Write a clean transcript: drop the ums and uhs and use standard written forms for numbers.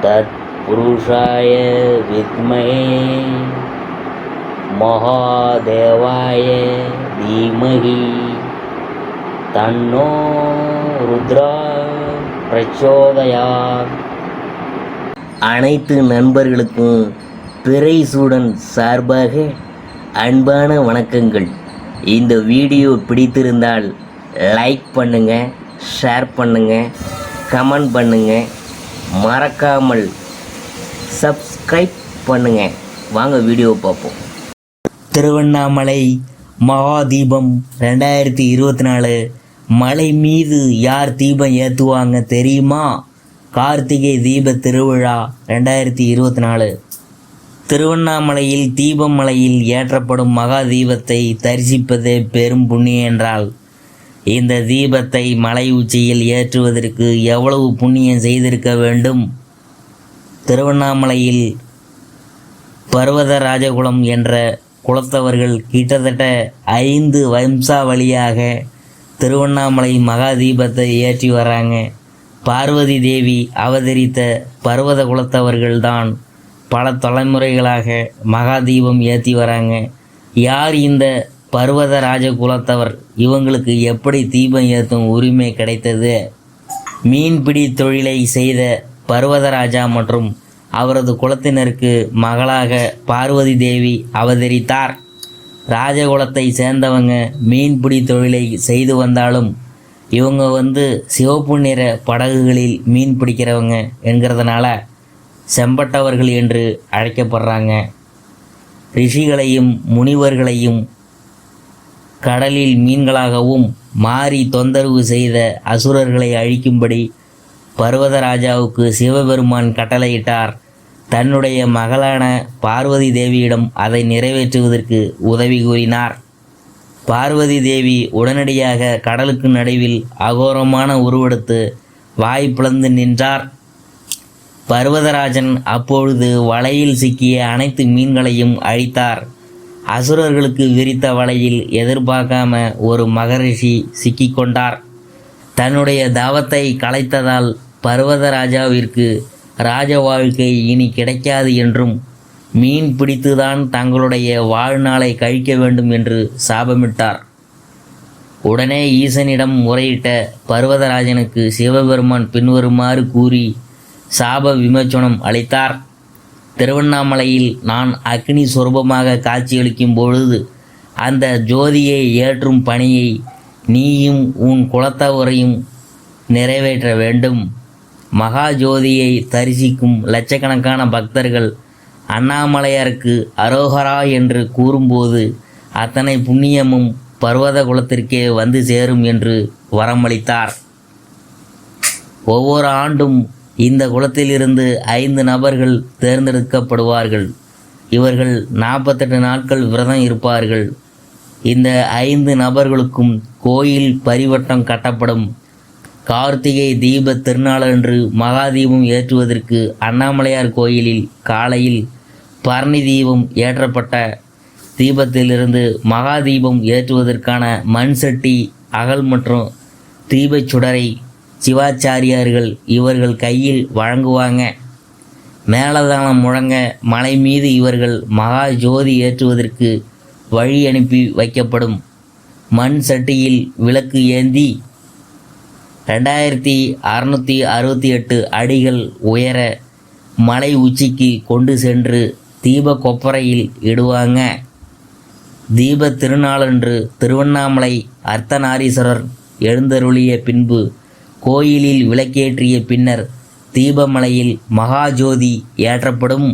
तत्पुरुषाय विद्महे महादेवाय धीमहि तन्नो रुद्रा प्रचोदयात्. அனைத்து நண்பர்களுக்கும் பிறைசூடன் சார்பாக அன்பான வணக்கங்கள். இந்த வீடியோ பிடித்திருந்தால் லைக் பண்ணுங்கள், ஷேர் பண்ணுங்கள், கமெண்ட் பண்ணுங்கள், மறக்காமல் சப்ஸ்கிரைப் பண்ணுங்கள். வாங்க வீடியோ பார்ப்போம். திருவண்ணாமலை மகாதீபம் 2024 மலை மீது யார் தீபம் ஏற்றுவாங்க தெரியுமா? கார்த்திகை தீப திருவிழா 2024. திருவண்ணாமலையில் தீபமலையில் ஏற்றப்படும் மகா தீபத்தை தரிசிப்பதே பெரும் புண்ணியம் என்றால், இந்த தீபத்தை மலை உச்சியில் ஏற்றுவதற்கு எவ்வளவு புண்ணியம் செய்திருக்க வேண்டும்? திருவண்ணாமலையில் பர்வத ராஜகுலம் என்ற குலத்தவர்கள் கிட்டத்தட்ட 5 வம்சாவளியாக திருவண்ணாமலை மகா தீபத்தை ஏற்றி வராங்க. பார்வதி தேவி அவதரித்த பர்வத குலத்தவர்கள்தான் பல தலைமுறைகளாக மகா தீபம் ஏற்றி வராங்க. யார் இந்த பர்வத ராஜ குலத்தவர்? இவங்களுக்கு எப்படி தீபம் ஏற்றும் உரிமை கிடைத்தது? மீன்பிடி தொழிலை செய்த பர்வதராஜா மற்றும் அவரது குலத்தினருக்கு மகளாக பார்வதி தேவி அவதரித்தார். ராஜகுலத்தை சேர்ந்தவங்க மீன்பிடி தொழிலை செய்து வந்தாலும் இவங்க சிவப்பு நிற படகுகளில் மீன் பிடிக்கிறவங்க என்கிறதுனால செம்பட்டவர்கள் என்று அழைக்கப்படுறாங்க. ரிஷிகளையும் முனிவர்களையும் கடலில் மீன்களாகவும் மாறி தொந்தரவு செய்த அசுரர்களை அழிக்கும்படி பர்வதராஜாவுக்கு சிவபெருமான் கட்டளையிட்டார். தன்னுடைய மகளான பார்வதி தேவியிடம் அதை நிறைவேற்றுவதற்கு உதவி கூறினார். பார்வதி தேவி உடனடியாக கடலுக்கு நடுவில் அகோரமான உருவெடுத்து வாய் பிளந்து நின்றார். பர்வதராஜன் அப்பொழுது வலையில் சிக்கிய அனைத்து மீன்களையும் அழித்தார். அசுரர்களுக்கு விரித்த வலையில் எதிர்பார்க்காம ஒரு மகரிஷி சிக்கிக்கொண்டார். தன்னுடைய தவத்தை கலைத்ததால் பர்வதராஜாவிற்கு ராஜ வாழ்க்கை இனி கிடைக்காது என்றும் மீன் பிடித்துதான் தங்களுடைய வாழ்நாளை கழிக்க வேண்டும் என்று சாபமிட்டார். உடனே ஈசனிடம் முறையிட்ட பர்வதராஜனுக்கு சிவபெருமான் பின்வருமாறு கூறி சாப விமோசனம் அளித்தார். திருவண்ணாமலையில் நான் அக்னி சொரூபமாக காட்சியளிக்கும் பொழுது அந்த ஜோதியை ஏற்றும் பணியை நீயும் உன் குலத்தவரையும் நிறைவேற்ற வேண்டும். மகா ஜோதியை தரிசிக்கும் லட்சக்கணக்கான பக்தர்கள் அண்ணாமலையாருக்கு அரோகரா என்று கூறும்போது அத்தனை புண்ணியமும் பர்வத குலத்திற்கே வந்து சேரும் என்று வரமளித்தார். ஒவ்வொரு ஆண்டும் இந்த குலத்திலிருந்து 5 நபர்கள் தேர்ந்தெடுக்கப்படுவார்கள். இவர்கள் 48 நாட்கள் விரதம் இருப்பார்கள். இந்த 5 நபர்களுக்கும் கோயில் பரிவட்டம் கட்டப்படும். கார்த்திகை தீப திருநாளன்று மகாதீபம் ஏற்றுவதற்கு அண்ணாமலையார் கோயிலில் காலையில் பரணி தீபம் ஏற்றப்பட்ட தீபத்திலிருந்து மகாதீபம் ஏற்றுவதற்கான மண் சட்டி, அகல் மற்றும் தீபச் சுடரை சிவாச்சாரியார்கள் இவர்கள் கையில் வழங்குவாங்க. மேலதாளம் முழங்க மலை மீது இவர்கள் மகா ஜோதி ஏற்றுவதற்கு வழி அனுப்பி வைக்கப்படும். மண் சட்டியில் விளக்கு ஏந்தி 2668 அடிகள் உயர மலை உச்சிக்கு கொண்டு சென்று தீப கொப்பரையில் இடுவாங்க. தீப திருநாளன்று திருவண்ணாமலை அர்த்தநாரீஸ்வரர் எழுந்தருளிய பின்பு கோயிலில் விளக்கேற்றிய பின்னர் தீபமலையில் மகாஜோதி ஏற்றப்படும்.